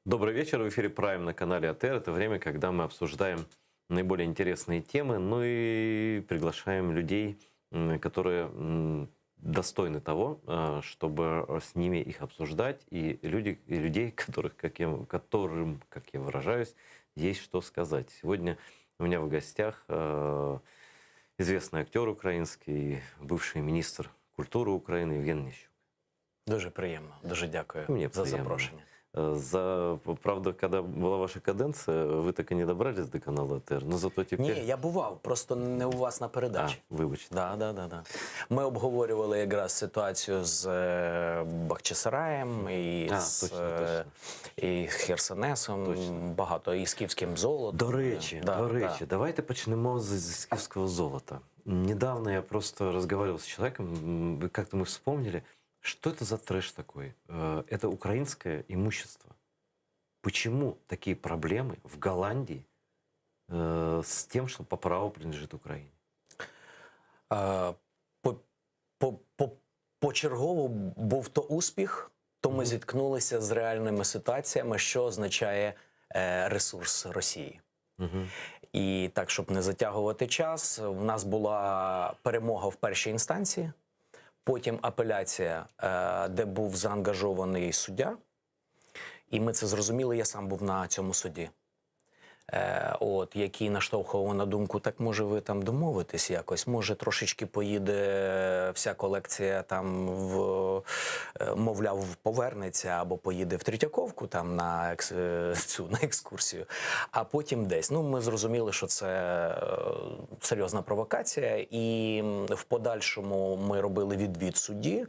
Добрый вечер, в эфире Прайм на канале АТР. Это время, когда мы обсуждаем наиболее интересные темы, ну и приглашаем людей, которые достойны того, чтобы с ними их обсуждать, и людей, которым, как я выражаюсь, есть что сказать. Сегодня у меня в гостях известный актер украинский, бывший министр культуры Украины Євген Нищук. Дуже приємно, дуже дякую Мне за приємно. запрошення. Правда, когда была ваша каденция, вы так и не добрались до канала АТР, но зато теперь... Ні, я бував, просто не у вас на передачі. Вибачте. Да. Ми обговорювали якраз ситуацію з Бахчисараєм і Точно. і Херсонесом, Точно. багато, і з київським золотом. До речі, давайте почнемо з київського золота. Недавно я просто разговаривал с человеком, как-то мы вспомнили, что это за трэш такой? Это украинское имущество. Почему такие проблемы в Голландии с тем, что по праву принадлежит Украине? Почергово був то успіх, то ми зіткнулися з реальними ситуаціями, що означає ресурс Росії. І так, щоб не затягувати час, в нас була перемога в першій інстанції, потім апеляція, де був заангажований суддя, і ми це зрозуміли, я сам був на цьому суді. Який наштовхував на думку, так може ви там домовитесь якось, може трошечки поїде вся колекція там мовляв, повернеться, або поїде в Третьяковку там на екскурсію, а потім десь. Ну, ми зрозуміли, що це серйозна провокація, і в подальшому ми робили відвід судді,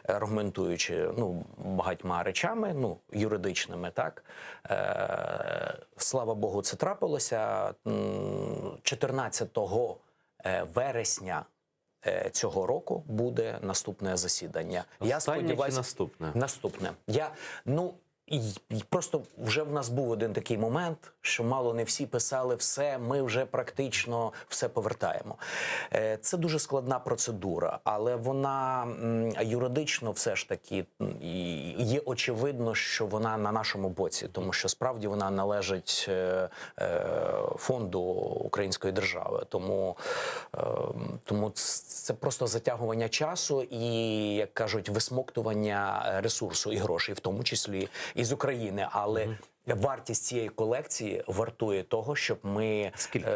аргументуючи, багатьма речами, юридичними, так. Слава Богу, це трапилося 14 вересня цього року буде наступне засідання. Я сподіваюся, наступне. Просто вже в нас був один такий момент, що мало не всі писали все, ми вже практично все повертаємо. Це дуже складна процедура, але вона юридично все ж таки є очевидно, що вона на нашому боці, тому що справді вона належить фонду Української держави. Тому це просто затягування часу і, як кажуть, висмоктування ресурсу і грошей, в тому числі із України, але вартість цієї колекції вартує того, щоб ми... Скільки?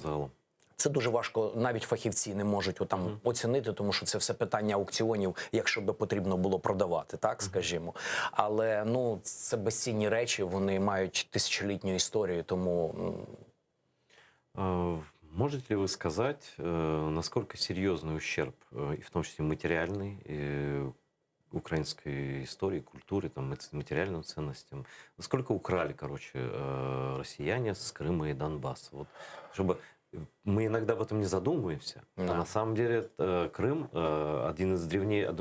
Загалом? Це дуже важко, навіть фахівці не можуть оцінити, тому що це все питання аукціонів, якщо би потрібно було продавати, так, скажімо. Але, це безцінні речі, вони мають тисячолітню історію, тому... Можете ли вы сказать, насколько серьезный ущерб, и в том числе материальный, украинской истории, культуре, материальным ценностям, насколько украли, россияне с Крыма и Донбасса? Вот, чтобы мы иногда об этом не задумываемся, а на самом деле Крым одно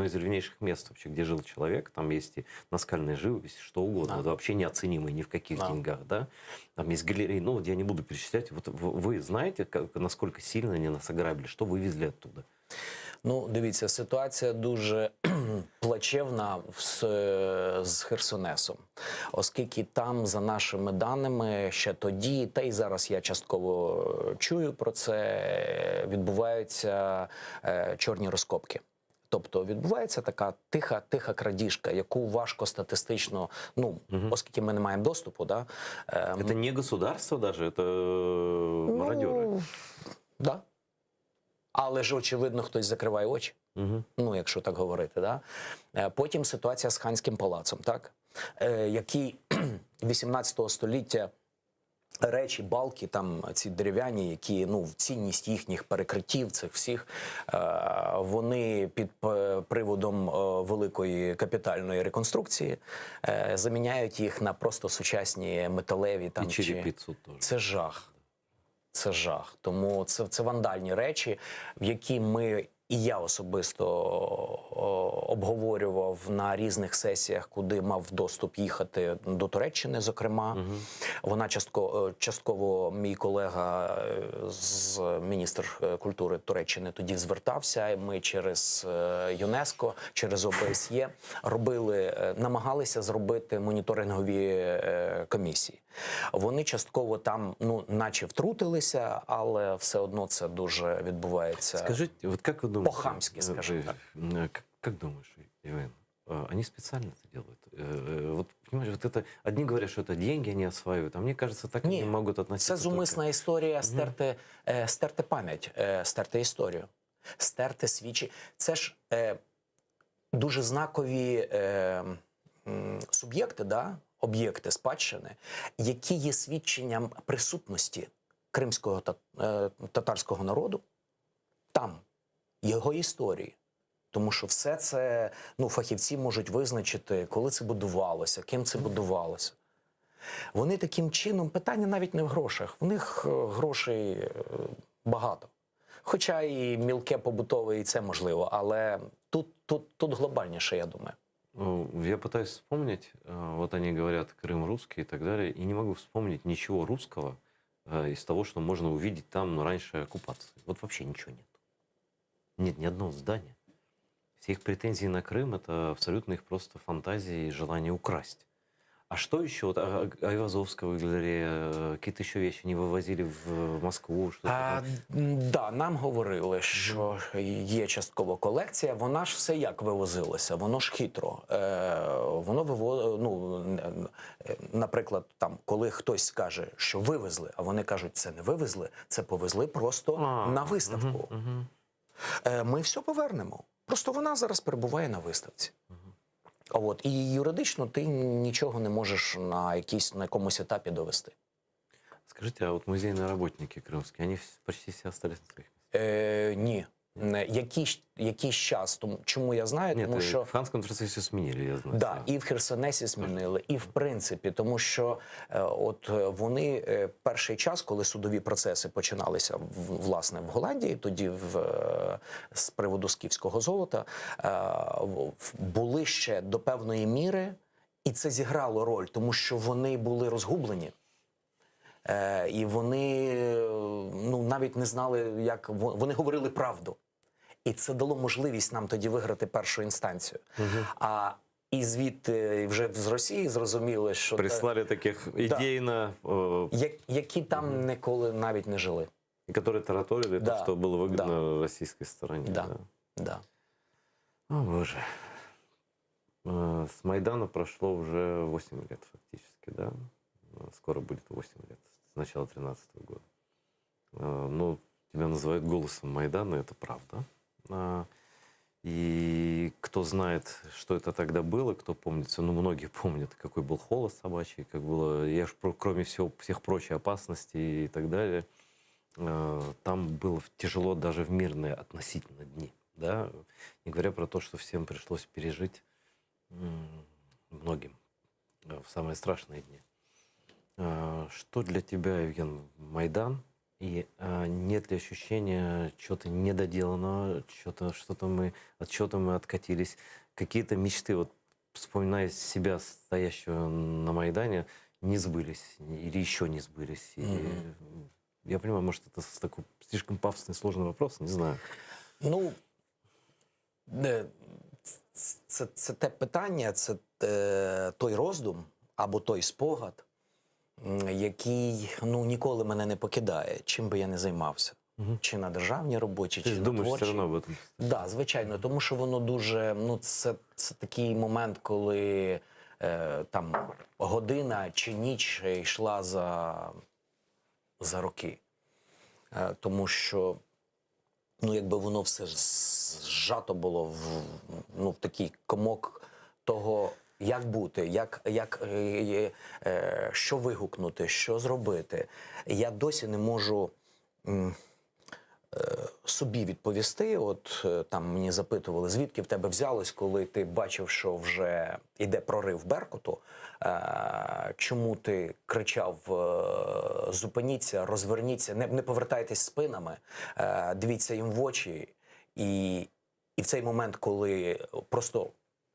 из древнейших мест вообще, где жил человек, там есть и наскальная живопись, что угодно, вообще неоценимые ни в каких деньгах, да? Там есть галереи, я не буду перечислять. Вот вы знаете, насколько сильно они нас ограбили, что вывезли оттуда? Дивіться, ситуація дуже плачевна з Херсонесом, оскільки там, за нашими даними, ще тоді, та й зараз я частково чую про це, відбуваються чорні розкопки. Тобто відбувається така тиха крадіжка, яку важко статистично, оскільки ми не маємо доступу. Да, це не государство даже, це мародери? Да. Але ж, очевидно, хтось закриває очі, якщо так говорити. Да? Потім ситуація з Ханським палацом, так? Які 18 століття речі, балки, там ці дерев'яні, які, цінність їхніх перекриттів, цих всіх, вони під приводом великої капітальної реконструкції заміняють їх на просто сучасні металеві. І черепицю теж. Це жах. Це жах. Тому це вандальні речі, в які ми і я особисто обговорював на різних сесіях, куди мав доступ їхати до Туреччини, зокрема. Вона частково мій колега міністр культури Туреччини тоді звертався. Ми через ЮНЕСКО, через ОБСЄ намагалися зробити моніторингові комісії. Вони частково там, наче втрутилися, але все одно це дуже відбувається. Скажите, вот как вы думаете? По-хамски, скажем так. Как думаешь, Иван, они специально это делают? Вот, понимаешь, вот это, одни говорят, что это деньги они осваивают, а мне кажется, так Ні, они могут относиться. це зумисна історія стерти пам'ять, стерти історію, стерти свічі. Це ж дуже знакові суб'єкти, да? Об'єкти спадщини, які є свідченням присутності кримського татарського народу там, його історії. Тому що все це, фахівці можуть визначити, коли це будувалося, ким це будувалося. Вони таким чином, питання навіть не в грошах, в них грошей багато. Хоча і мілке побутове, і це можливо, але тут глобальніше, я думаю. Я пытаюсь вспомнить, вот они говорят Крым русский и так далее, и не могу вспомнить ничего русского из того, что можно увидеть там раньше оккупации. Вот вообще ничего нет. Нет ни одного здания. Все их претензии на Крым — это абсолютно их просто фантазии и желание украсть. А что еще? Вот Айвазовская галерея, какие-то еще вещи не вывозили в Москву? Да, нам говорили, що є частково колекція. Вона ж все як вивозилася, воно ж хитро. Наприклад, там, коли хтось скаже, що вивезли, а вони кажуть, це не вивезли, це повезли просто на виставку. Ми все повернемо. Просто вона зараз перебуває на виставці. І юридично ти нічого не можеш на якомусь етапі довести. Скажите, а вот музейные работники крымские, они почти все остались на своих местах? Ні. Якийсь час. Чому я знаю? Тому що в Ханському процесі змінили, я знаю. Да, і в Херсонесі змінили, і в принципі, тому що вони перший час, коли судові процеси починалися власне в Голландії, тоді з приводу скіфського золота, були ще до певної міри, і це зіграло роль, тому що вони були розгублені. І вони навіть не знали, як вони говорили правду. І це дало можливість нам тоді виграти першу інстанцію. І звідти вже з Росії зрозуміли, що прислали таких ідейно... які там ніколи навіть не жили. І які тараторили, то, що було вигідно російській стороні. Да. О, Боже. С Майдана прошло уже 8 лет фактически, да? Скоро будет 8 лет, с начала 2013 года. Тебя называют голосом Майдана, это правда. И кто знает, что это тогда было, кто помнит, многие помнят, какой был холод собачий, как было, кроме всех прочих опасностей и так далее, там было тяжело даже в мирные относительно дни, да, не говоря про то, что всем пришлось пережить, многим, в самые страшные дни. Что для тебя, Евген, Майдан? И нет ли ощущения чего-то недоделанного, от чего-то мы откатились? Какие-то мечты, вот вспоминая себя, стоящего на Майдане, не сбылись или еще не сбылись? Я понимаю, может, это такой слишком пафосный, сложный вопрос, не знаю. Це те питання, це той роздум або той спогад, який ніколи мене не покидає, чим би я не займався. Чи на державній роботі, чи на творчій. Ти думаєш все одно об этом? Так, звичайно, тому що воно дуже, це такий момент, коли там година чи ніч йшла за роки. Тому що, якби воно все зжато було в такий комок того, як бути, що вигукнути, що зробити. Я досі не можу собі відповісти. От там мені запитували, звідки в тебе взялось, коли ти бачив, що вже йде прорив Беркуту, чому ти кричав зупиніться, розверніться, не повертайтесь спинами, дивіться їм в очі І в цей момент, коли просто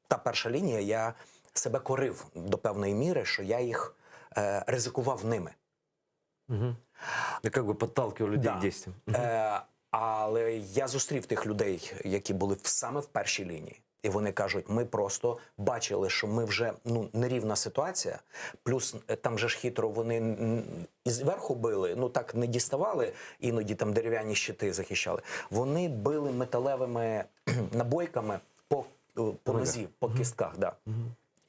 та перша лінія, я себе корив до певної міри, що я їх ризикував ними. Угу. Ти як би підталкивав людей Да. к дійствам. Але я зустрів тих людей, які були саме в першій лінії. І вони кажуть, ми просто бачили, що ми вже нерівна ситуація, плюс там же ж хитро вони і зверху били, так не діставали, іноді там дерев'яні щити захищали. Вони били металевими набойками по нозі, по кістках. Да.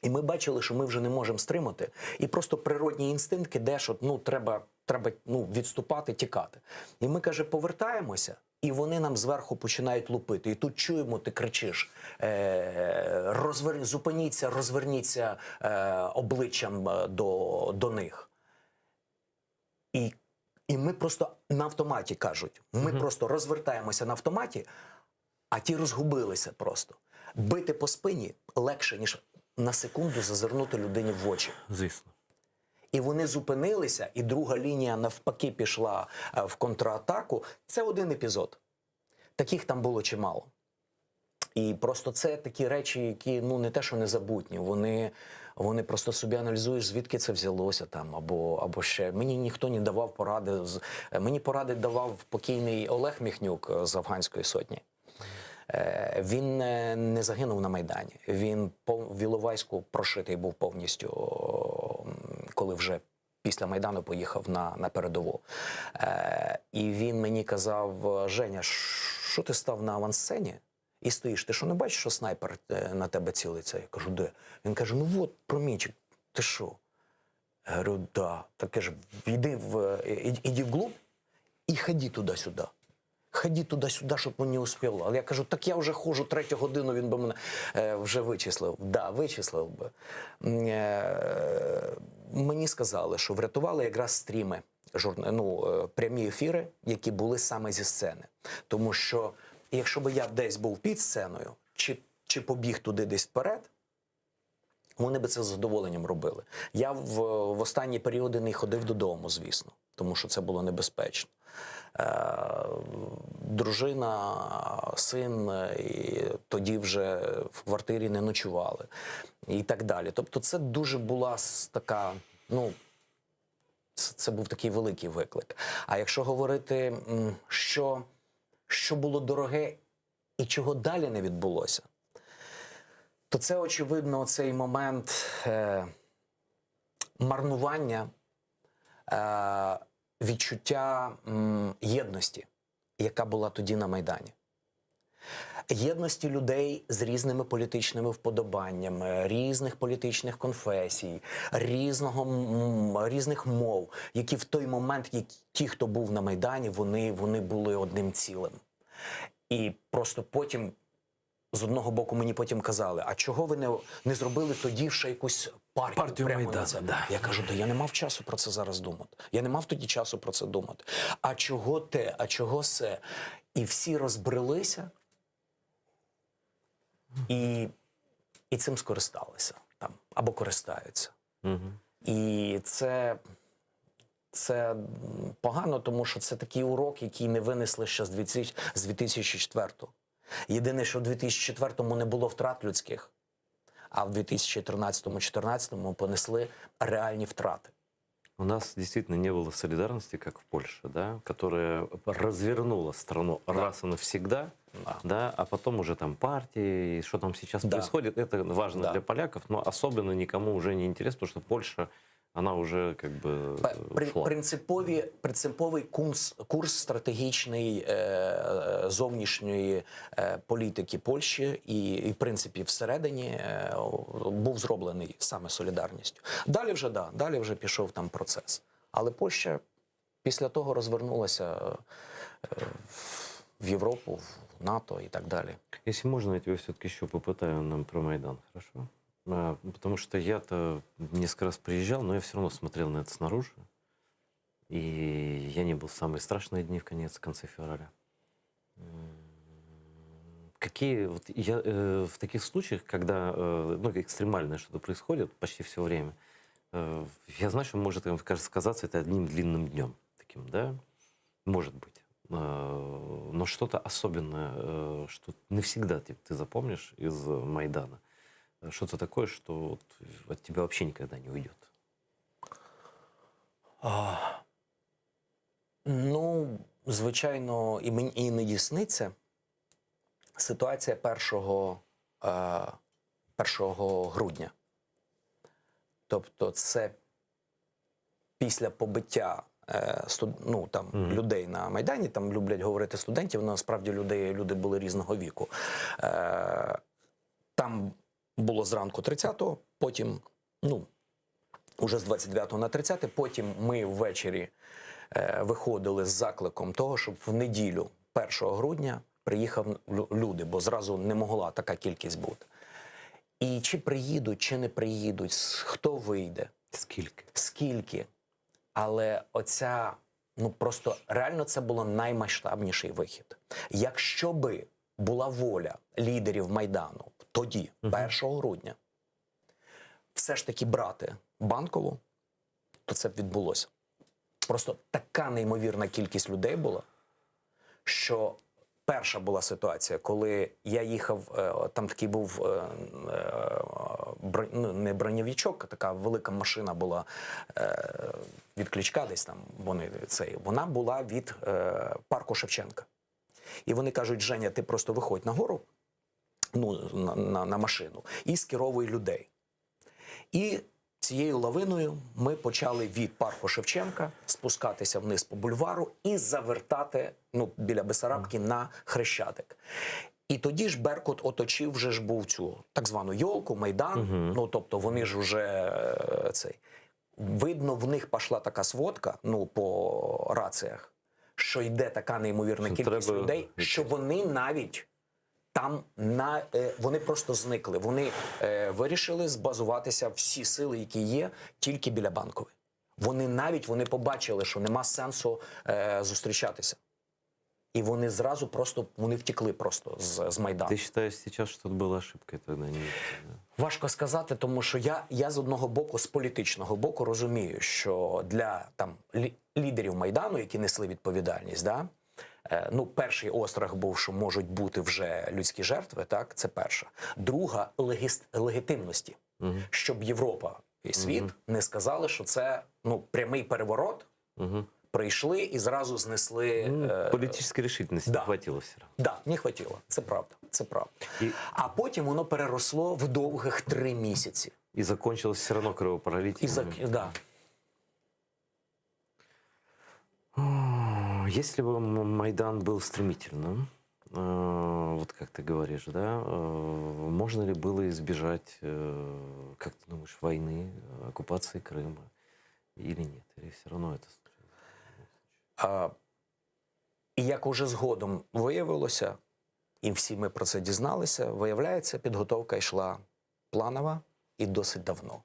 І ми бачили, що ми вже не можемо стримати. І просто природній інстинкт іде, що треба відступати, тікати. І ми, каже, повертаємося, і вони нам зверху починають лупити. І тут чуємо, ти кричиш, зупиніться, розверніться обличчям до них. І ми просто на автоматі, кажуть, ми просто розвертаємося на автоматі, а ті розгубилися просто. Бити по спині легше, ніж на секунду зазирнути людині в очі. Звісно. І вони зупинилися, і друга лінія навпаки пішла в контратаку. Це один епізод. Таких там було чимало. І просто це такі речі, які не те, що незабутні. Вони просто собі аналізуєш, звідки це взялося там, або ще. Мені ніхто не давав поради. Мені поради давав покійний Олег Міхнюк з Афганської сотні. Він не загинув на Майдані. Він в Іловайську прошитий був повністю, коли вже після Майдану поїхав на передову. І він мені казав: Женя, що ти став на авансцені і стоїш? Ти що, не бачиш, що снайпер на тебе цілиться? Я кажу, де? Він каже, от, промінчик, ти що? Я говорю, да. Так каже, іди вглубь і ходи туди-сюди. Ході туди-сюди, щоб він не успів. Але я кажу, так я вже ходжу 3 годину, він би мене вже вичислив. Да, вичислив би. Мені сказали, що врятували якраз стріми, прямі ефіри, які були саме зі сцени. Тому що, якщо б я десь був під сценою, чи побіг туди десь вперед, вони би це з задоволенням робили. Я в останні періоди не ходив додому, звісно, тому що це було небезпечно. Дружина, син, і тоді вже в квартирі не ночували і так далі. Тобто це дуже була така, це був такий великий виклик. А якщо говорити, що було дороге і чого далі не відбулося, то це, очевидно, цей момент марнування, відчуття єдності, яка була тоді на Майдані. Єдності людей з різними політичними вподобаннями, різних політичних конфесій, різних мов, які в той момент, ті, хто був на Майдані, вони були одним цілим. І просто потім, з одного боку, мені потім казали, а чого ви не зробили тоді ще якусь партію прямо Майдану, на це? да. Я кажу, я не мав часу про це зараз думати. Я не мав тоді часу про це думати. А чого те, а чого се? І всі розбрелися, і цим скористалися там, або користаються. Угу. І це погано, тому що це такий урок, який не винесли ще з 2004-го. Єдине, що в 2004-му не було втрат людських, а в 2013-2014 понесли реальні втрати. У нас действительно не было солидарности, как в Польше, да, которая развернула страну раз и навсегда, да, а потом уже там партии, и что там сейчас происходит, это важно для поляков, но особенно никому уже не интересно, потому что Польша, она уже как бы ушла. Принциповий курс стратегічний зовнішньої політики Польщі і, в принципі, всередині був зроблений саме солідарністю. Далі вже пішов там процес. Але Польща після того розвернулася в Європу, в НАТО і так далі. Если можно, я тебя все-таки еще попытаю нам про Майдан, хорошо? Потому что я-то несколько раз приезжал, но я все равно смотрел на это снаружи. И я не был в самые страшные дни в конце февраля. Какие вот в таких случаях, когда экстремальное что-то происходит почти все время, я знаю, что может, кажется, казаться это одним длинным днем таким, да? Может быть. но что-то особенное, что не всегда ты запомнишь из Майдана. Что-то такое, что вот от тебя вообще никогда не уйдет. Ну, звичайно, і мені іноді сниться ситуація 1 грудня. Тобто це після побиття людей на Майдані, там люблять говорити студентів, насправді люди були різного віку. Там було зранку 30-го, потім, уже з 29-го на 30-те, потім ми ввечері виходили з закликом того, щоб в неділю 1 грудня приїхав люди, бо зразу не могла така кількість бути. І чи приїдуть, чи не приїдуть, хто вийде. Скільки. Але оця, просто реально це було наймасштабніший вихід. Якщо би була воля лідерів Майдану тоді, 1 грудня, все ж таки брати Банкову, то це б відбулося. Просто така неймовірна кількість людей була, що перша була ситуація, коли я їхав, там такий був не броньовичок, а така велика машина була від Кличка десь там, вона була від парку Шевченка. І вони кажуть: Женя, ти просто виходь нагору, на машину і скеровуй людей. І цією лавиною ми почали від парку Шевченка спускатися вниз по бульвару і завертати біля Бесарабки на Хрещатик. І тоді ж Беркут оточив вже ж був цю так звану йолку, Майдан, тобто вони ж уже цей. Видно, в них пішла така сводка, по раціях, що йде така неймовірна кількість людей, що вони навіть там вони просто зникли. Вони вирішили збазуватися всі сили, які є, тільки біля Банкової. Вони побачили, що нема сенсу зустрічатися. І вони зразу вони втекли просто з Майдану. Ти вважаєш зараз, що це була ошибка? Важко сказати, тому що я з одного боку, з політичного боку, розумію, що для лідерів Майдану, які несли відповідальність, перший острах був, що можуть бути вже людські жертви, так, це перша. Друга – легітимності, щоб Європа і світ не сказали, що це прямий переворот, прийшли і зразу знесли... Політичної рішительності не хватило все одно. Так, не хватило, це правда, це правда. А потім воно переросло в довгих 3 місяці. І закінчилось все одно кровопролиттям. Да. Если бы Майдан был стремительным, вот как ты говоришь, да, можно ли было избежать, как ты думаешь, войны, оккупации Крыма или нет? Или все равно это... І як уже згодом виявилося, і всі ми про це дізналися, виявляється, підготовка йшла планова і досить давно.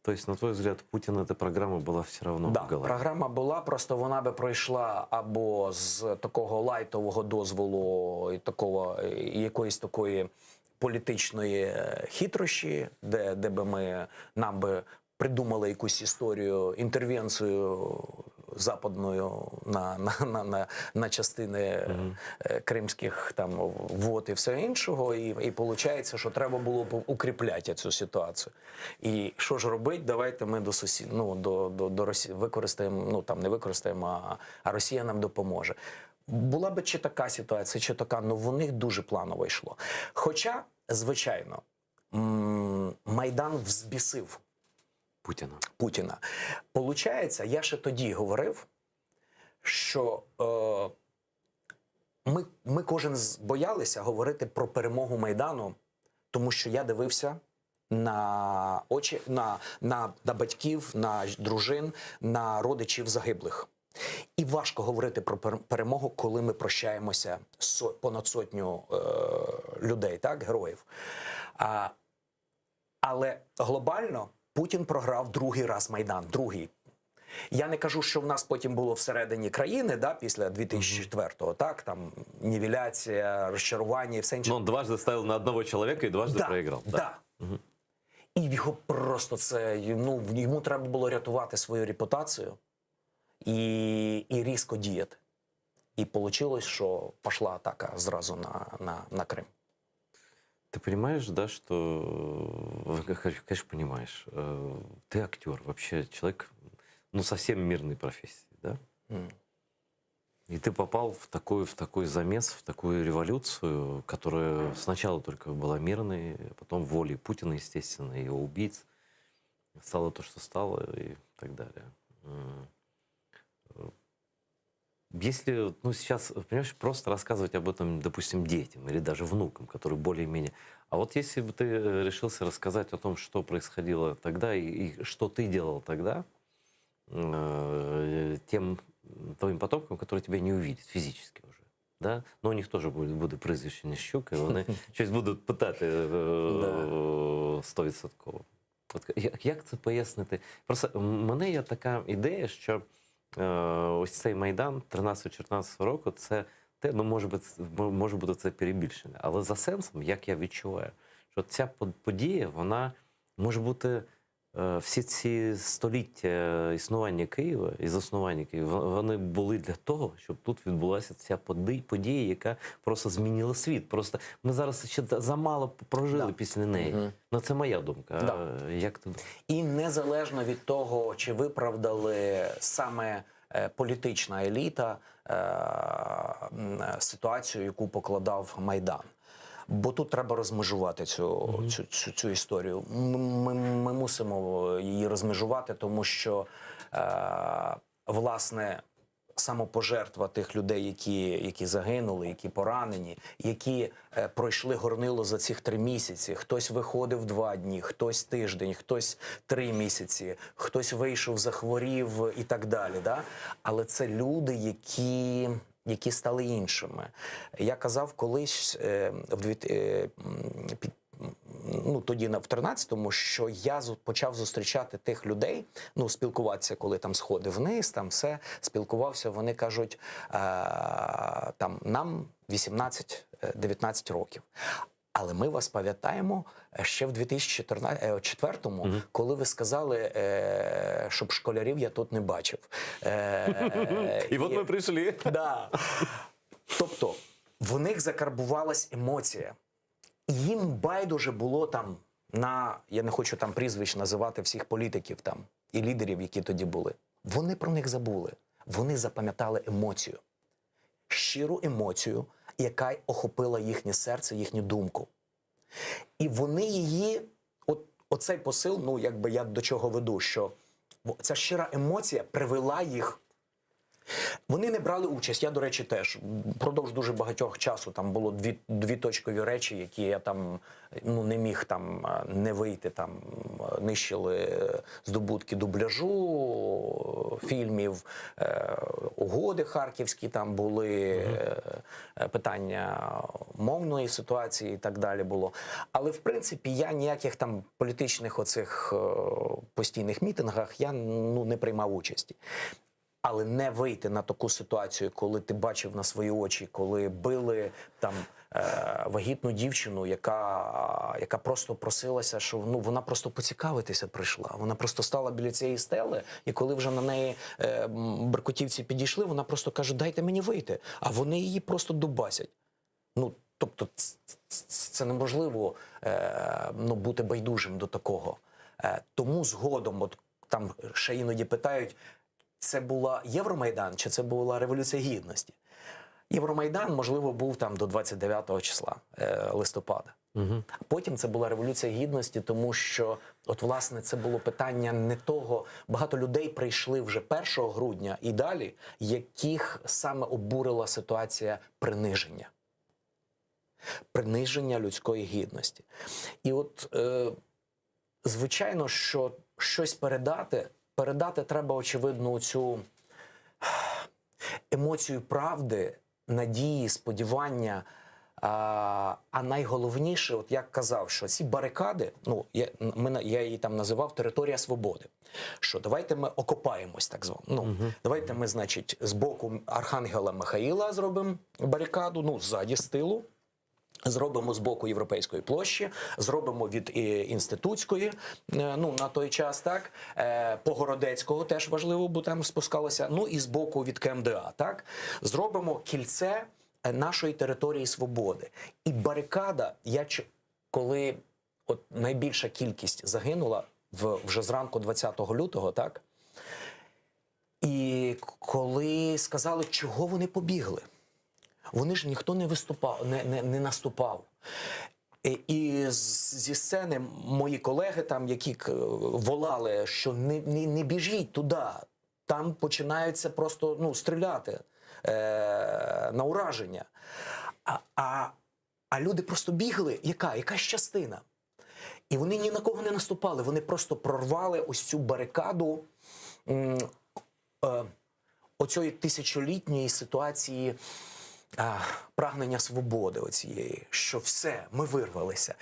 То есть, на твой взгляд, Путина эта программа была все равно в голове? Програма була, просто вона би пройшла або з такого лайтового дозволу і якоїсь такої політичної хитрощі, де би нам би придумали якусь історію, інтервенцію западною на частини кримських вод і все іншого, і виходить, що треба було б укріпляти цю ситуацію. І що ж робити? Давайте ми до Росії використаємо, не використаємо, а Росія нам допоможе. Була би чи така ситуація, чи така, в них дуже планово йшло. Хоча, звичайно, Майдан взбісив Путіна. Получається, я ще тоді говорив, що ми кожен боялися говорити про перемогу Майдану, тому що я дивився на очі, на батьків, на дружин, на родичів загиблих. І важко говорити про перемогу, коли ми прощаємося з понад 100 людей, так, героїв. Але глобально Путін програв другий раз Майдан, другий. Я не кажу, що в нас потім було всередині країни, після 2004-го, так, там, нівеляція, розчарування і все інше. Он дважды ставил на одного человека и дважды проиграл. Да. І його просто йому треба було рятувати свою репутацію і різко діяти. І вийшло, що пішла атака зразу на Крим. Ты понимаешь, да, что, конечно, понимаешь, ты актер, вообще человек, ну, совсем мирной профессии, да? И ты попал в такой замес, в такую революцию, которая сначала только была мирной, а потом волей Путина, естественно, и его убийц, стало то, что стало, и так далее. Если, ну, сейчас, понимаешь, просто рассказывать об этом, допустим, детям или даже внукам, которые более-менее... А вот если бы ты решился рассказать о том, что происходило тогда и что ты делал тогда, тем твоим потомкам, которые тебя не увидят физически уже, да? Но у них тоже буде прізвище Нищук, і вони щось будуть питати 100%. От як це пояснити? Просто в мене є така ідея, що ось цей Майдан 13-14 року, це те, ну, може бути це перебільшення. Але за сенсом, як я відчуваю, що ця подія, вона може бути всі ці століття існування Києва і заснування Києва, вони були для того, щоб тут відбулася ця подія, яка просто змінила світ. Просто ми зараз ще замало прожили після неї. Ну, це моя думка. Як ти думаєш? І незалежно від того, чи виправдали саме політична еліта ситуацію, яку покладав Майдан. Бо тут треба розмежувати цю історію. Ми мусимо її розмежувати, тому що, власне, самопожертва тих людей, які загинули, які поранені, які пройшли горнило за цих 3 місяці. Хтось виходив 2 дні, хтось тиждень, хтось 3 місяці, хтось вийшов, захворів і так далі. Да? Але це люди, які стали іншими. Я казав колись, тоді в 13-му, що я почав зустрічати тих людей, ну, спілкуватися, коли там сходи вниз, там все, спілкувався, вони кажуть, там, нам 18-19 років. Але ми вас пам'ятаємо ще в 2004-му, коли ви сказали, щоб школярів я тут не бачив. І от ми прийшли. Да. Тобто, в них закарбувалась емоція. Їм байдуже було там я не хочу там прізвищ називати всіх політиків там і лідерів, які тоді були. Вони про них забули. Вони запам'ятали емоцію. Щиру емоцію, яка охопила їхнє серце, їхню думку. І вони її, оцей посил, ну, якби я до чого веду, що ця щира емоція привела їх. Вони не брали участь, я, до речі, теж. Впродовж дуже багатьох часу там було дві точкові речі, які я там, ну, не міг там не вийти, там нищили здобутки дубляжу фільмів, угоди харківські там були, питання мовної ситуації і так далі було. Але, в принципі, я ніяких там політичних оцих постійних мітингах я, ну, не приймав участі. Але не вийти на таку ситуацію, коли ти бачив на свої очі, коли били там вагітну дівчину, яка просто просилася, що, ну, вона просто поцікавитися прийшла. Вона просто стала біля цієї стели, і коли вже на неї беркутівці підійшли, вона просто каже, дайте мені вийти. А вони її просто дубасять. Ну, тобто, це неможливо бути байдужим до такого. Тому згодом, от там ще іноді питають, це була Євромайдан чи це була Революція Гідності? Євромайдан, можливо, був там до 29 числа листопада. Потім це була Революція Гідності, тому що, от, власне, це було питання не того... Багато людей прийшли вже 1 грудня і далі, яких саме обурила ситуація приниження. Приниження людської гідності. І от, звичайно, що щось передати треба, очевидно, цю емоцію правди, надії, сподівання. А найголовніше, от як казав, що ці барикади, ну, я її там називав територія свободи. Що давайте ми окопаємось, так звано. Ну, давайте ми, значить, з боку Архангела Михаїла зробимо барикаду, ну, ззаді, з тилу. Зробимо з боку Європейської площі, зробимо від Інститутської, ну, на той час, так, Погородецького теж важливо, бо там спускалося, ну, і з боку від КМДА, так. Зробимо кільце нашої території свободи. І барикада, коли от найбільша кількість загинула вже зранку 20 лютого, так, і коли сказали, чого вони побігли, вони ж ніхто не виступав, не наступав. І зі сцени мої колеги, там, які волали, що не біжіть туди, там починаються просто, ну, стріляти на ураження. А люди просто бігли, якась частина. І вони ні на кого не наступали, вони просто прорвали ось цю барикаду оцієї тисячолітньої ситуації прагнення свободи оцієї, що все, ми вирвалися,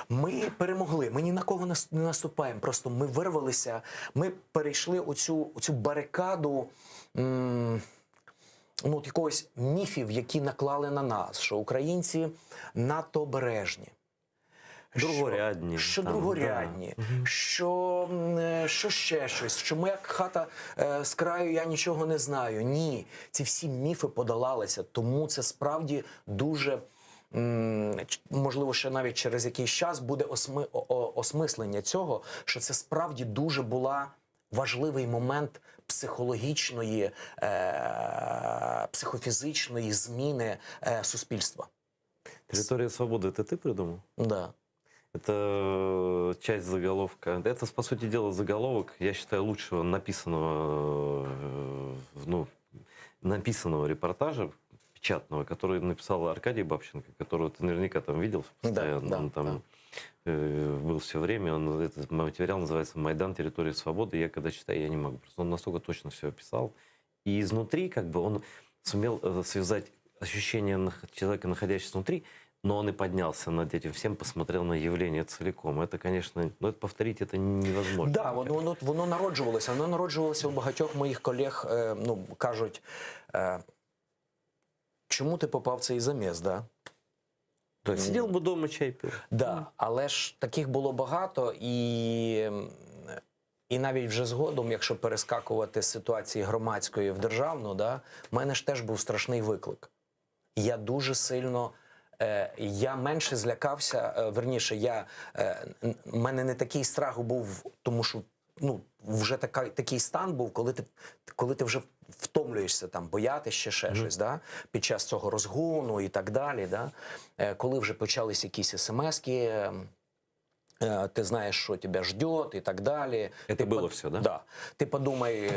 ми перемогли, ми ні на кого не наступаємо, просто ми вирвалися, ми перейшли оцю барикаду ну, якогось міфів, які наклали на нас, що українці надто обережні. Другорядні. Що другорядні, да. що ще щось, що ми як хата з краю, я нічого не знаю. Ні, ці всі міфи подолалися, тому це справді дуже, можливо, ще навіть через якийсь час буде осмислення цього, що це справді дуже була важливий момент психологічної, психофізичної зміни суспільства. Территория свободы — это ты придумал? Да. Это часть заголовка. Это, по сути дела, заголовок, я считаю, лучшего написанного репортажа печатного, который написал Аркадий Бабченко, которого ты наверняка там видел постоянно. Да, он там был все время. Этот материал называется «Майдан. Территория свободы». Я когда читаю, я не могу. Просто он настолько точно все описал. И изнутри как бы он сумел связать ощущение человека, находящегося внутри, но он и поднялся над этим всем, посмотрел на явление целиком. Это, конечно, это повторить это невозможно. Да, воно народжувалося у багатьох моїх колег, ну, кажуть, чому ти попав в цей заміс, да? Сидів би вдома, чай пив. Да, але ж таких було багато, і навіть вже згодом, якщо перескакувати з ситуації громадської в державну, да, в мене ж теж був страшний виклик. Я дуже сильно, я менше злякався, верніше, в мене не такий страх був, тому що, ну, вже такий стан був, коли ти вже втомлюєшся там, боятися ще щось, да? Під час цього розгону і так далі. Да? Коли вже почались якісь смски, ти знаєш, що тебе ждет і так далі. Это было все, да? Да. Ти подумай,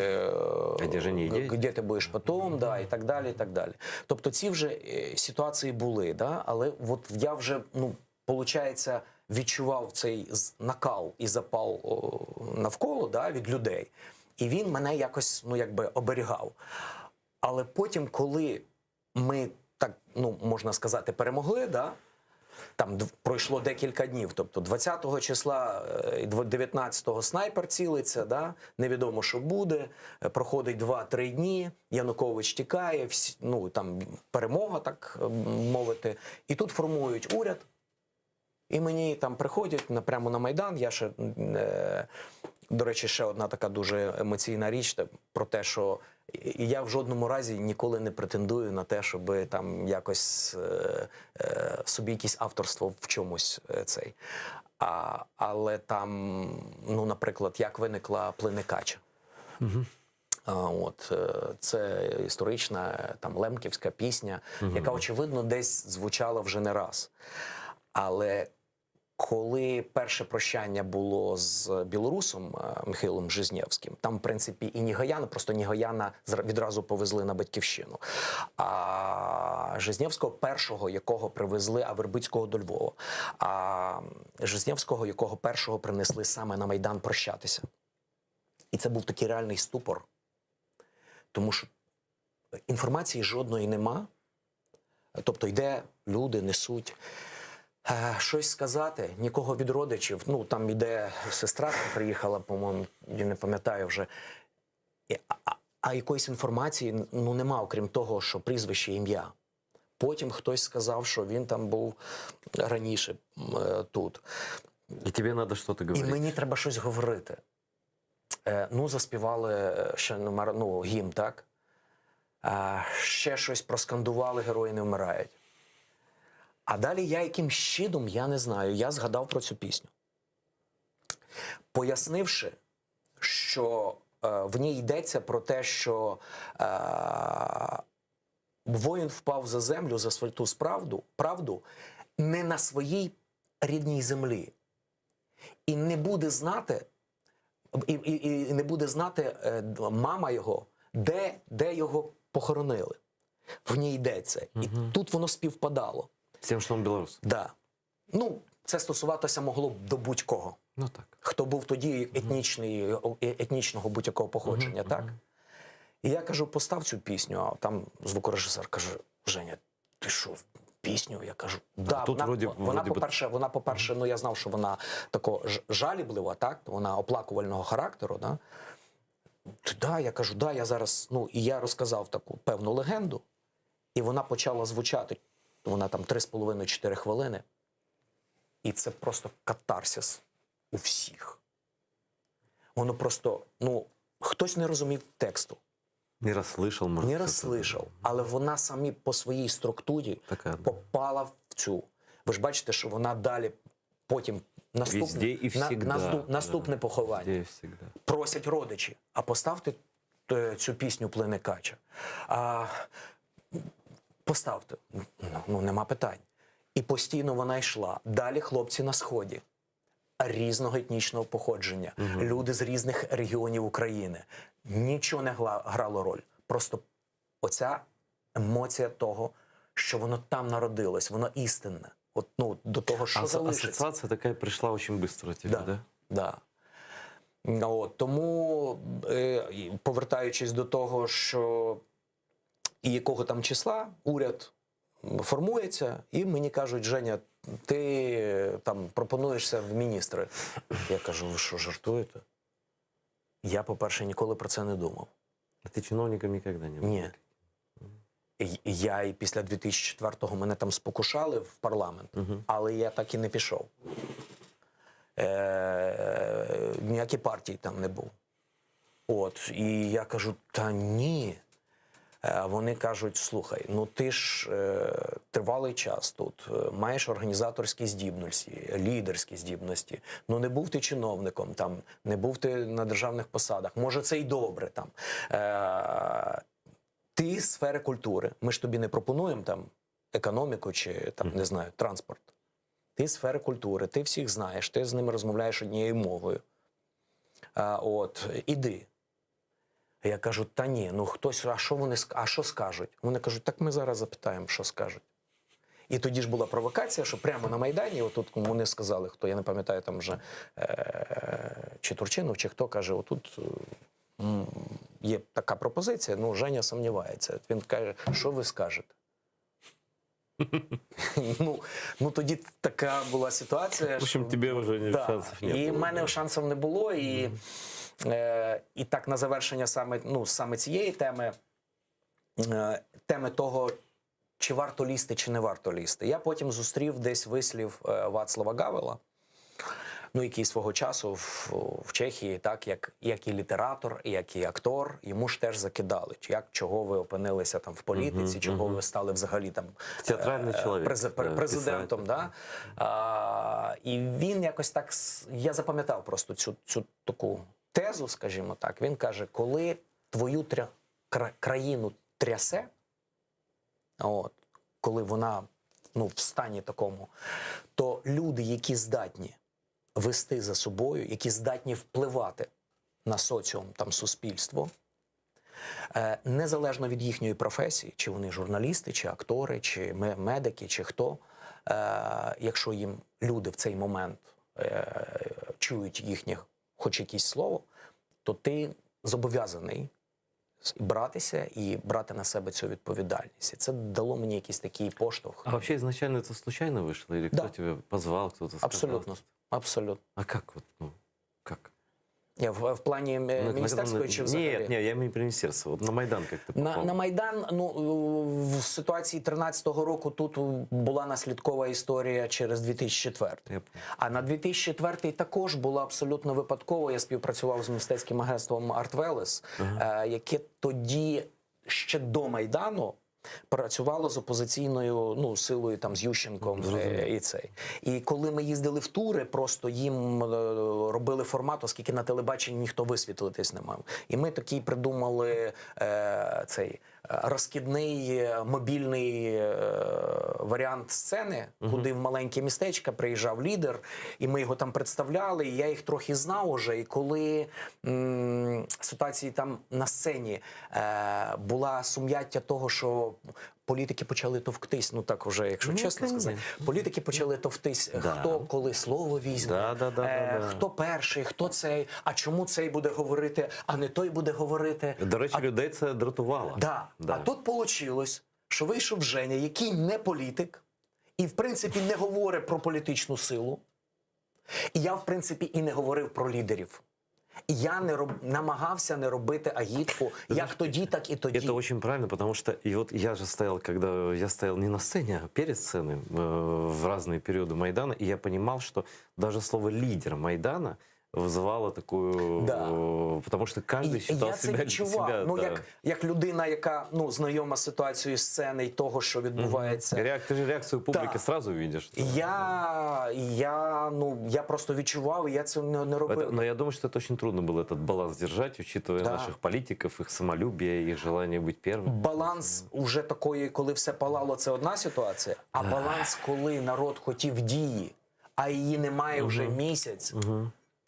де ти будеш потім, да, і так далі, і так далі. Тобто ці вже ситуації були, да? Але от я вже, ну, получається, відчував цей накал і запал навколо, да, від людей. І він мене якось, ну, якби оберігав. Але потім, коли ми, так, ну, можна сказати, перемогли, да, там пройшло декілька днів, тобто 20-го числа, 19-го снайпер цілиться, да, невідомо, що буде, проходить 2-3 дні, Янукович тікає, ну, там перемога, так мовити, і тут формують уряд. І мені там приходять прямо на Майдан, я ще, до речі, ще одна така дуже емоційна річ про те, що я в жодному разі ніколи не претендую на те, щоб там якось собі якесь авторство в чомусь цей. Але там, ну, наприклад, як виникла Плиникача. От, це історична там лемківська пісня, яка, очевидно, десь звучала вже не раз. Але коли перше прощання було з білорусом Михайлом Жизнєвським, там, в принципі, і Нігояна, просто Нігояна відразу повезли на Батьківщину. А Жизнєвського першого, якого привезли, а Вербицького до Львова. А Жизнєвського, якого першого принесли саме на Майдан прощатися. І це був такий реальний ступор. Тому що інформації жодної нема. Тобто йде, люди несуть. Щось сказати, нікого від родичів. Ну, там іде сестра, приїхала, по-моєму, я не пам'ятаю вже. А якоїсь інформації, ну, нема, окрім того, що прізвище, ім'я. Потім хтось сказав, що він там був раніше тут. И тебе надо что-то І говорить. мені треба щось говорити. Ну, заспівали ще гімн, так? Ще щось проскандували «Герої не вмирають». А далі я яким щидом, я не знаю, я згадав про цю пісню. Пояснивши, що в ній йдеться про те, що воїн впав за землю, за святу правду не на своїй рідній землі. І не буде знати, і не буде знати мама його, де його похоронили. В ній йдеться. І тут воно співпадало. С тем, что он белорус. Да. Ну, це стосуватися могло б до будь-кого. Ну так. Хто був тоді етнічного будь-якого походження, так? І я кажу, постав цю пісню, а там звукорежисер каже, Женя, ти що, пісню? Я кажу, да, тут вона, по-перше, ну я знав, що вона тако жаліблива, так? Вона оплакувального характеру, да? Да, я кажу, да, я зараз, ну, і я розказав таку певну легенду, і вона почала звучати, вона там 3,5-4 хвилини, і це просто катарсис у всіх. Воно просто, ну, хтось не розумів тексту. Не расслышал, может. Не розслышав, але вона самі по своїй структурі Така, попала в цю. Ви ж бачите, що вона далі потім Везде і всегда. наступне поховання. Везде и всегда. Просять родичі, а поставте цю пісню «Плине кача». Поставте. Ну, нема питань. І постійно вона йшла. Далі хлопці на Сході. Різного етнічного походження. Люди з різних регіонів України. Нічого не грало роль. Просто оця емоція того, що воно там народилось, воно істинне. От, ну, до того, що залишиться. Ассоциация такая пришла очень быстро тебе, да? Да. От, тому, повертаючись до того, що і якого там числа уряд формується, і мені кажуть, Женя, ти там пропонуєшся в міністри. Я кажу, ви що, жартуєте? Я, по-перше, ніколи про це не думав. А ты чиновником никогда не был? Ні. Я і після 2004-го мене там спокушали в парламент, але я так і не пішов. Ніякі партії там не був. От, і я кажу, та ні. Вони кажуть, слухай, ну ти ж тривалий час тут, маєш організаторські здібності, лідерські здібності, ну не був ти чиновником, там, не був ти на державних посадах, може це й добре там. Ти з сфери культури, ми ж тобі не пропонуємо там економіку чи там, не знаю, транспорт. Ти з сфери культури, ти всіх знаєш, ти з ними розмовляєш однією мовою. От, іди. Я кажу, та ні, ну хтось, а що скажуть? Вони кажуть, так ми зараз запитаємо, що скажуть. І тоді ж була провокація, що прямо на Майдані, отут вони сказали, хто, я не пам'ятаю, там вже, чи Турчинов, чи хто, каже, отут є така пропозиція, ну, Женя сумнівається. Він каже, що ви скажете? Ну, тоді така була ситуація. В общем, тебе вже шансів не було. І в мене шансів не було, і так на завершення саме цієї теми, теми того, чи варто лізти, чи не варто лізти. Я потім зустрів десь вислів Вацлава Гавела, ну, який свого часу в Чехії, так, як і літератор, як і актор, йому ж теж закидали. Чого ви опинилися там в політиці, чого ви стали взагалі там театральний чоловік, президентом. Да? І він якось так, я запам'ятав просто цю таку тезу, скажімо так. Він каже, коли твою країну трясе, от, коли вона в стані такому, то люди, які здатні вести за собою, які здатні впливати на соціум, там, суспільство, незалежно від їхньої професії, чи вони журналісти, чи актори, чи медики, чи хто, якщо їм люди в цей момент чують їхнє хоч якесь слово, то ти зобов'язаний братися і брати на себе цю відповідальність. І це дало мені якийсь такий поштовх. А вообще изначально это случайно вышло? Или кто тебя позвал, кто-то сказал? Абсолютно. Абсолютно. А как вот, как? В плані міністерської чи взагалі? Нет, я имею про министерство. Вот на Майдан как ты попал? На Майдан, ну, в ситуації 13-го року тут була наслідкова історія через 2004. А на 2004 також була абсолютно випадково. Я співпрацював з мистецьким агентством Арт Велес, яке тоді ще до Майдану працювало з опозиційною, ну, силою, там, з Ющенком і цей. І коли ми їздили в тури, просто їм робили формат, оскільки на телебаченні ніхто висвітлитись не мав. І ми такий придумали цей розкидний мобільний варіант сцени, куди в маленьке містечко приїжджав лідер, і ми його там представляли, і я їх трохи знав уже. І коли ситуації там на сцені була сум'яття того, що політики почали товктись, ну так вже, якщо чесно сказати, політики почали товктись, хто коли слово візьме, хто перший, хто цей, а чому цей буде говорити, а не той буде говорити. До речі, людей це дратувало. А тут вийшло, що вийшов Женя, який не політик, і в принципі не говорить про політичну силу, і я в принципі і не говорив про лідерів. І я намагався не робити агітку, як тоді, так і тоді. Это очень правильно, потому что и вот я же стоял, когда я стоял не на сцене, а перед сценой в разные периоды Майдана, и я понимал, что даже слово «лидер» Майдана вызывало такую... Да. Потому что каждый считал я це себя... відчував. Ну, да. як людина, яка знайома з ситуацією сцени і того, що відбувається. Ты же реакцию публики Да. сразу видишь. Я просто відчував, і я це не робив. Но я думаю, что это очень трудно было этот баланс держать, учитывая наших политиков, их самолюбие, их желание быть первым. Баланс уже такої, коли все палало, це одна ситуація, а баланс, коли народ хотів дії, а її немає вже місяць.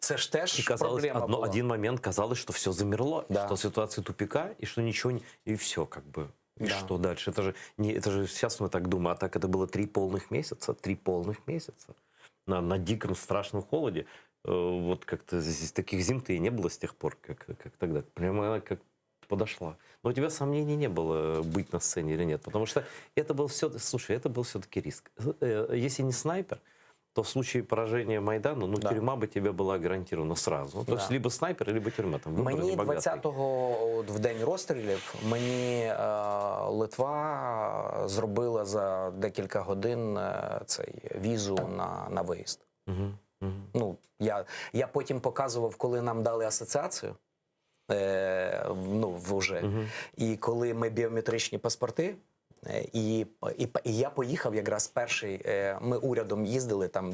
Это ж теж проблема была. Один момент казалось, что все замерло, что ситуация тупика, и что ничего не... И все как бы. И что дальше? Это же сейчас мы так думаем, а так это было 3 полных месяца. 3 полных месяца. На диком страшном холоде. Вот как-то здесь таких зим-то и не было с тех пор, как тогда. Прямо она как подошла. Но у тебя сомнений не было быть на сцене или нет? Потому что это был слушай, это был все-таки риск. Если не снайпер, то в случае поражения Майдану, тюрьма бы тебе была гарантирована сразу. То есть либо снайпер, либо тюрьма. Там мені 20-го, в день розстрілів, мені Литва зробила за декілька годин візу на виїзд. Ну, я потім показував, коли нам дали асоціацію, і коли ми біометричні паспорти, і я поїхав якраз перший, ми урядом їздили там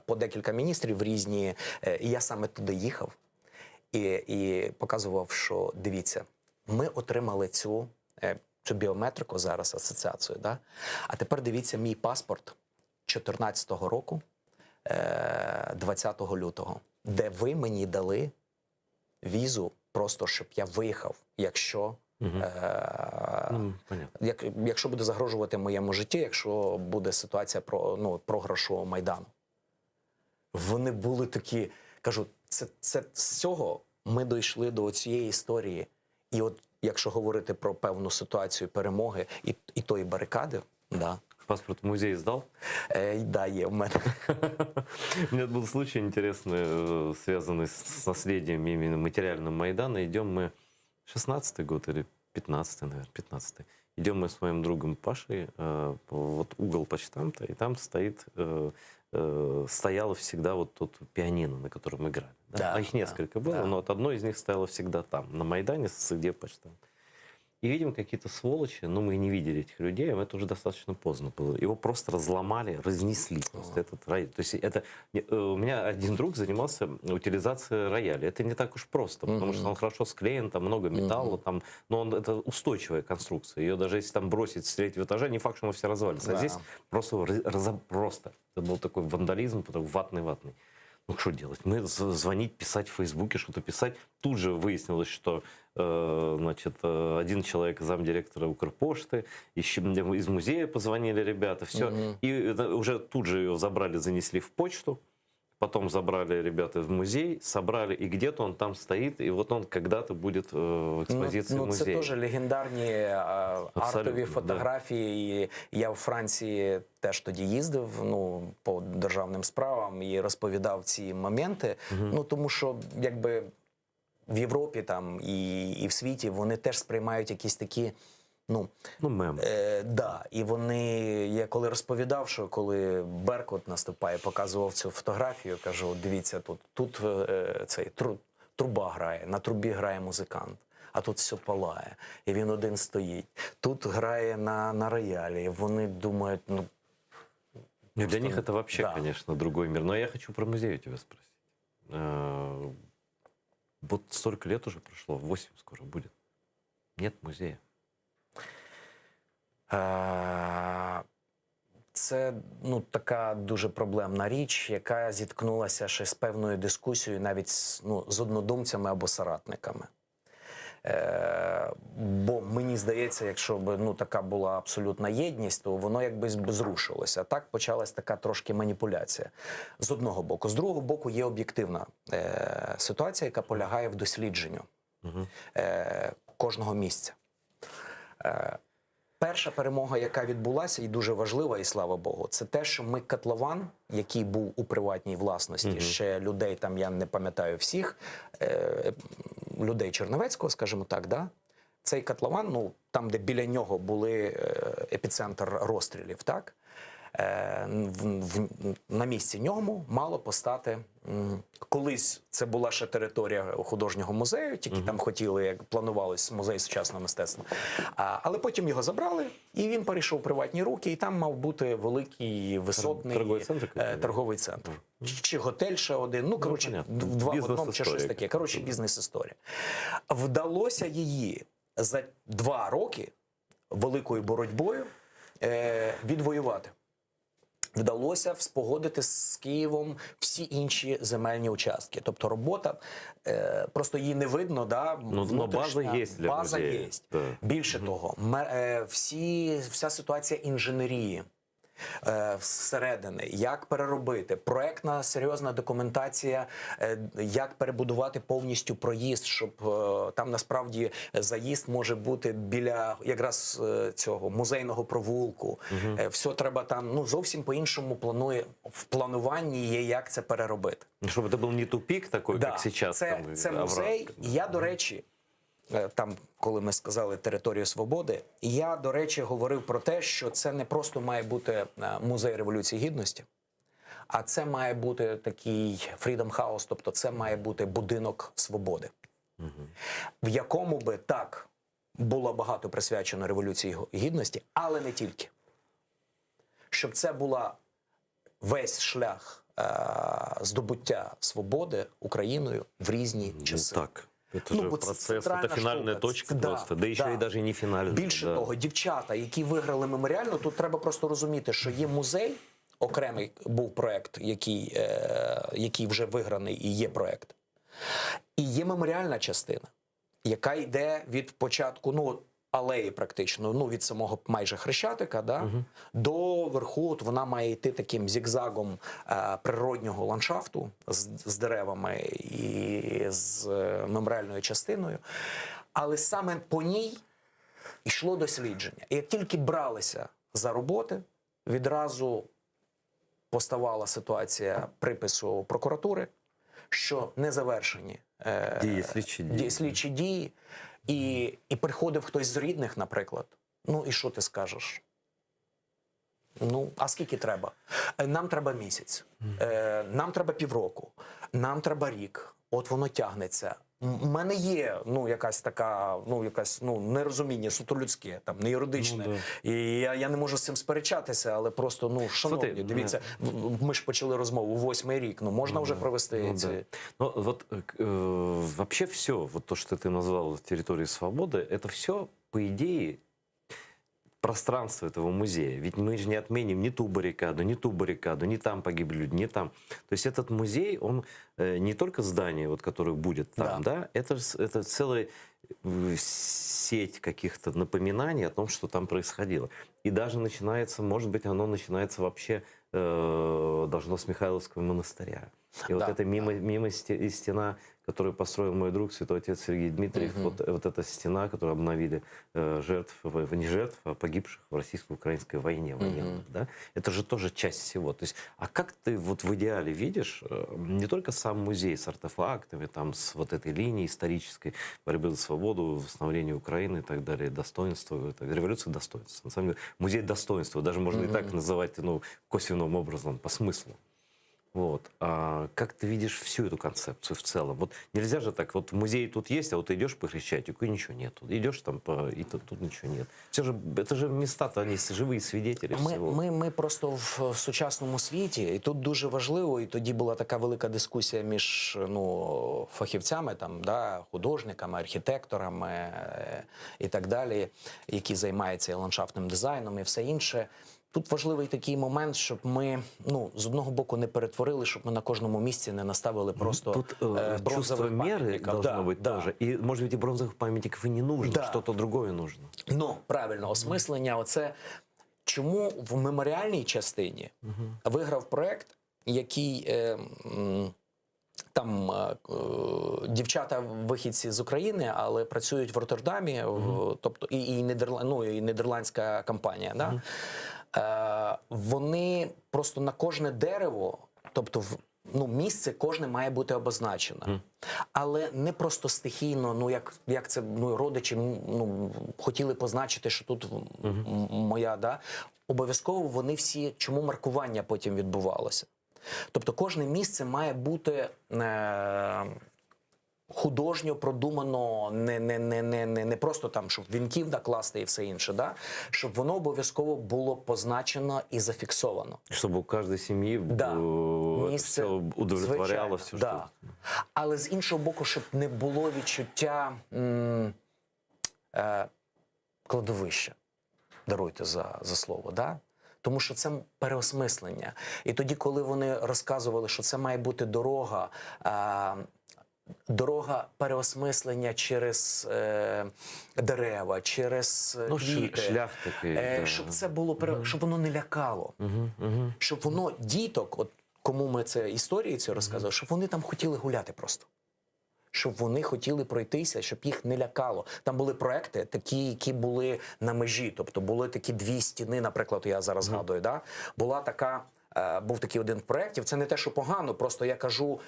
по декілька міністрів різні, і я саме туди їхав і показував, що дивіться, ми отримали цю біометрику зараз, асоціацію, да? А тепер дивіться мій паспорт 14-го року, 20 лютого, де ви мені дали візу просто, щоб я виїхав, якщо... якщо буде загрожувати моєму житті, якщо буде ситуація програшу Майдану. Вони були такі, кажу, з цього ми дійшли до цієї історії. І от якщо говорити про певну ситуацію перемоги і тої барикади, да. Паспорт в музей сдал? Да, є в мене. У меня был случай интересный, связанный с наследием именно материальным Майдана. Идем мы 16-й год или 15-й, наверное, 15-й. Идем мы с моим другом Пашей, вот угол почтамта, и там стояло всегда вот тот пианино, на котором играли. Да? Их несколько было, но вот одно из них стояло всегда там, на Майдане, где почтамт. И видим какие-то сволочи, но мы не видели этих людей, а это уже достаточно поздно было. Его просто разломали, разнесли. Просто этот рояль. То есть это, у меня один друг занимался утилизацией рояля. Это не так уж просто, потому что он хорошо склеен, там много металла, там, но это устойчивая конструкция. Ее даже если там бросить с 3-го этажа, не факт, что она вся развалится. А здесь просто. Это был такой вандализм, такой ватный. Ну, что делать? Мы звонить, писать в Фейсбуке, что-то писать. Тут же выяснилось, что один человек, замдиректора Укрпошты, из музея позвонили ребята, все. И уже тут же ее забрали, занесли в почту. Потом забрали ребята в музей, собрали, и где-то он там стоит, и вот он когда-то будет в експозиції в музеї. Це теж легендарні артові фотографії. І я у Франції теж тоді їздив по державним справам і розповідав ці моменти. Тому що, якби, в Європі там і в світі вони теж сприймають якісь такі, мем. Да, і вони, я коли розповідав, що коли Беркут наступає, показував цю фотографію, кажу, дивіться, тут цей труба грає, на трубі грає музикант, а тут все палає, і він один стоїть. Тут грає на роялі, і вони думають, Для них это вообще, да, конечно, другой мир. Но я хочу про музей у тебя спросить. Вот столько лет уже прошло, 8 скоро будет. Нет музея. Це така дуже проблемна річ, яка зіткнулася ще з певною дискусією навіть з однодумцями або соратниками. Бо мені здається, якщо б така була абсолютна єдність, то воно якби зрушилося. А так почалась така трошки маніпуляція з одного боку. З другого боку є об'єктивна ситуація, яка полягає в дослідженню кожного місця. Перша перемога, яка відбулася, і дуже важлива, і слава Богу, це те, що ми котлован, який був у приватній власності, ще людей, там я не пам'ятаю всіх, людей Черновецького, скажімо так, да? Цей котлован, там, де біля нього були епіцентр розстрілів, так? На місці ньому мало постати, колись це була ще територія художнього музею, тільки там хотіли, як планувалось, музей сучасного мистецтва. Але потім його забрали, і він перейшов у приватні руки, і там мав бути великий, висотний торговий центр. Чи готель ще один, коротше, два в одному, чи щось таке. Коротше, бізнес-історія. Вдалося її за 2 роки великою боротьбою відвоювати. Вдалося спогодити з Києвом всі інші земельні участки. Тобто робота, просто її не видно, да? База є для база музею. є. Да. Більше того, вся ситуація інженерії всередини, як переробити, проектна серйозна документація, як перебудувати повністю проїзд, щоб там насправді заїзд може бути біля якраз цього музейного провулку. Все треба там, зовсім по-іншому в плануванні є, як це переробити. Щоб це був не тупик такий, Да, як зараз. це музей. Я, до речі, там, коли ми сказали «Територію свободи», я, до речі, говорив про те, що це не просто має бути музей Революції Гідності, а це має бути такий Freedom House, тобто це має бути будинок свободи, в якому би так було багато присвячено Революції Гідності, але не тільки. Щоб це була весь шлях здобуття свободи Україною в різні часи. Так. Это же процесс, это фінальна точка просто, да ще і навіть не фінальна. Більше того, дівчата, які виграли меморіальну, тут треба просто розуміти, що є музей, окремий був проект, який вже виграний, і є проект. І є меморіальна частина, яка йде від початку, алеї практично, від самого майже Хрещатика, да, до верху. От вона має йти таким зігзагом природнього ландшафту з деревами і з меморіальною частиною. Але саме по ній йшло дослідження. І як тільки бралися за роботи, відразу поставала ситуація припису прокуратури, що не завершені слідчі дії. І приходив хтось з рідних, наприклад. І що ти скажеш? А скільки треба? Нам треба місяць, нам треба півроку, нам треба рік. От воно тягнеться. У мене є, якась така, нерозуміння суто людське, там, не юридичне. І я не можу з цим сперечатися, але просто, шановні, дивіться, ми ж почали розмову, 8-й рік, можна вже провести ці... Вообще все, вот то, что ты назвал территорией свободы, это все, по идее, пространство этого музея. Ведь мы же не отменим ни ту баррикаду, не там погибли люди, не там. То есть этот музей, он не только здание, вот, которое будет там, да, это целая сеть каких-то напоминаний о том, что там происходило. И даже начинается, может быть, оно начинается вообще должно с Михайловского монастыря. И вот эта мимо стена который построил мой друг, святой отец Сергей Дмитриев. Вот эта стена, которую обновили жертв, не жертв, а погибших в российско-украинской войне военных. Да? Это же тоже часть всего. То есть, а как ты вот в идеале видишь не только сам музей с артефактами, там, с вот этой линией исторической борьбы за свободу, восстановления Украины и так далее, достоинства, революция достоинства. На самом деле, музей достоинства, даже можно и так называть, ну, косвенным образом, по смыслу. Вот. А как ты видишь всю эту концепцию в целом? Вот нельзя же так, вот музей тут есть, а вот ты идешь по Хрещатику, и ничего нету. Идешь там, и тут ничего нет. Все же, это же места-то, они живі свідетелі всього. Ми просто в сучасному світі, і тут дуже важливо, і тоді була така велика дискусія між фахівцями, там, да, художниками, архітекторами і так далі, які займаються і ландшафтним дизайном і все інше. Тут важливий такий момент, щоб ми, з одного боку, не перетворили, щоб ми на кожному місці не наставили просто чувство меры должно быть тоже. И, может быть, и бронзовых памятников и не нужно, что-то другое нужно. Ну, правильно, осмислення. Оце чому в меморіальній частині виграв проект, який там дівчата-вихідці з України, але працюють в Роттердамі, тобто і нідерландська компанія, да? Вони просто на кожне дерево, тобто місце кожне має бути обозначено. Але не просто стихійно, як це родичі хотіли позначити, що тут моя, да? Обов'язково вони всі, чому маркування потім відбувалося. Тобто кожне місце має бути художньо продумано, не просто там, щоб вінків накласти і все інше, да? Щоб воно обов'язково було позначено і зафіксовано. Щоб у кожної сім'ї все удовлетворялося. Да. Але з іншого боку, щоб не було відчуття кладовища. Даруйте за слово, да? Тому що це переосмислення. І тоді, коли вони розказували, що це має бути дорога переосмислення через дерева, через квіти, шлях такий, щоб це було, щоб воно не лякало. Щоб воно діток, от кому ми це історії ці розказували, щоб вони там хотіли гуляти просто. Щоб вони хотіли пройтися, щоб їх не лякало. Там були проекти такі, які були на межі. Тобто були такі дві стіни, наприклад, я зараз згадую, да? Був такий один проєктів. Це не те, що погано, просто я кажу,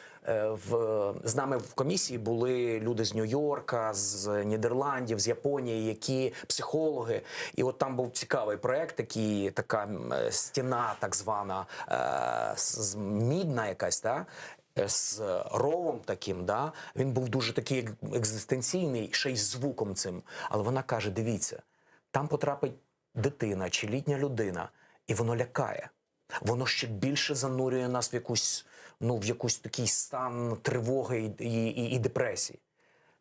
з нами в комісії були люди з Нью-Йорка, з Нідерландів, з Японії, які психологи. І от там був цікавий проєкт, така стіна так звана, мідна якась, да? З ровом таким, да? Він був дуже такий екзистенційний, ще й з звуком цим. Але вона каже, дивіться, там потрапить дитина чи літня людина, і воно лякає. Воно ще більше занурює нас в якийсь такий стан тривоги і депресії.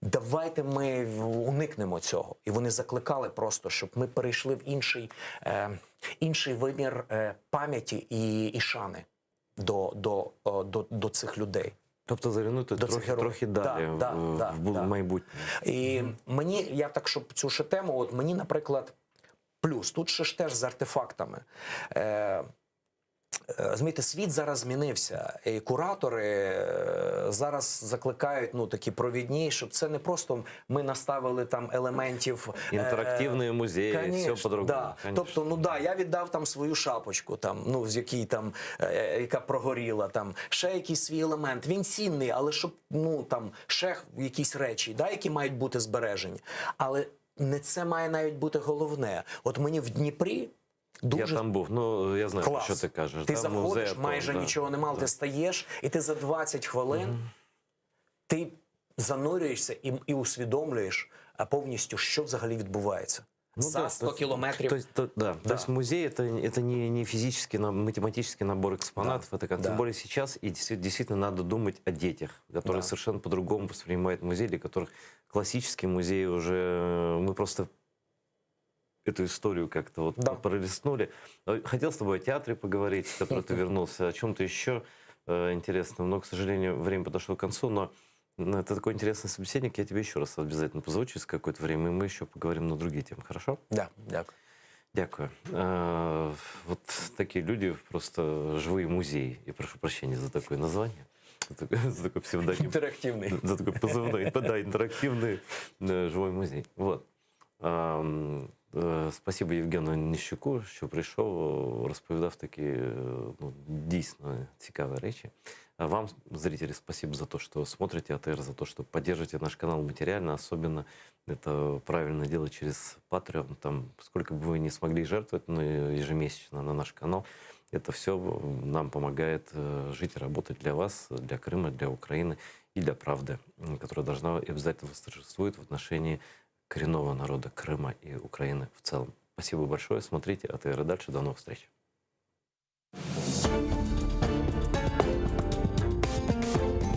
Давайте ми уникнемо цього. І вони закликали просто, щоб ми перейшли в інший вимір пам'яті і шани до цих людей. Тобто заглянути трохи далі, в майбутнє. І мені, я так, щоб цю ще тему, от мені, наприклад, плюс, тут ще ж теж з артефактами. Розумієте, світ зараз змінився, і куратори зараз закликають, такі провідні, щоб це не просто ми наставили там елементів... Інтерактивні музеї, все по-другому. Да. Тобто, я віддав там свою шапочку, там, з якій там, яка прогоріла, там, ще якийсь свій елемент. Він цінний, але щоб, там, ще якісь речі, да, які мають бути збережені. Але не це має навіть бути головне. От мені в Дніпрі дуже... Я там був, я знаю, клас. Що ти кажеш. Ти там заходиш, майже нічого не мав, ти стаєш, і ти за 20 хвилин ти занурюєшся і усвідомлюєш повністю, що взагалі відбувається. За 100 километров. То есть музей это не физический, математический набор экспонатов, это как тем более сейчас, и действительно надо думать о детях, которые совершенно по-другому воспринимают музей, для которых классический музей уже, мы просто эту историю как-то пролистнули. Хотел с тобой о театре поговорить, в который ты вернулся, о чем-то еще интересном, но, к сожалению, время подошло к концу, но это такой интересный собеседник, я тебе еще раз обязательно позвоню через какое-то время, и мы еще поговорим на другие темы, хорошо? Да, дякую. Дякую. Вот такие люди, просто живые музеи, я прошу прощения за такое название. за такой псевдоним. Інтерактивний. За такой позывной, да, интерактивный живой музей. Вот. Спасибо Євгену Ніщуку, що прийшов, розповідав такі ну, дійсно цікаві речі. А вам, зрители, спасибо за то, что смотрите АТР, за то, что поддерживаете наш канал материально. Особенно это правильно делать через Patreon. Там, сколько бы вы ни смогли жертвовать ежемесячно на наш канал, это все нам помогает жить и работать для вас, для Крыма, для Украины и для правды, которая должна и обязательно восторжествует в отношении коренного народа Крыма и Украины в целом. Спасибо большое. Смотрите АТР и дальше. До новых встреч.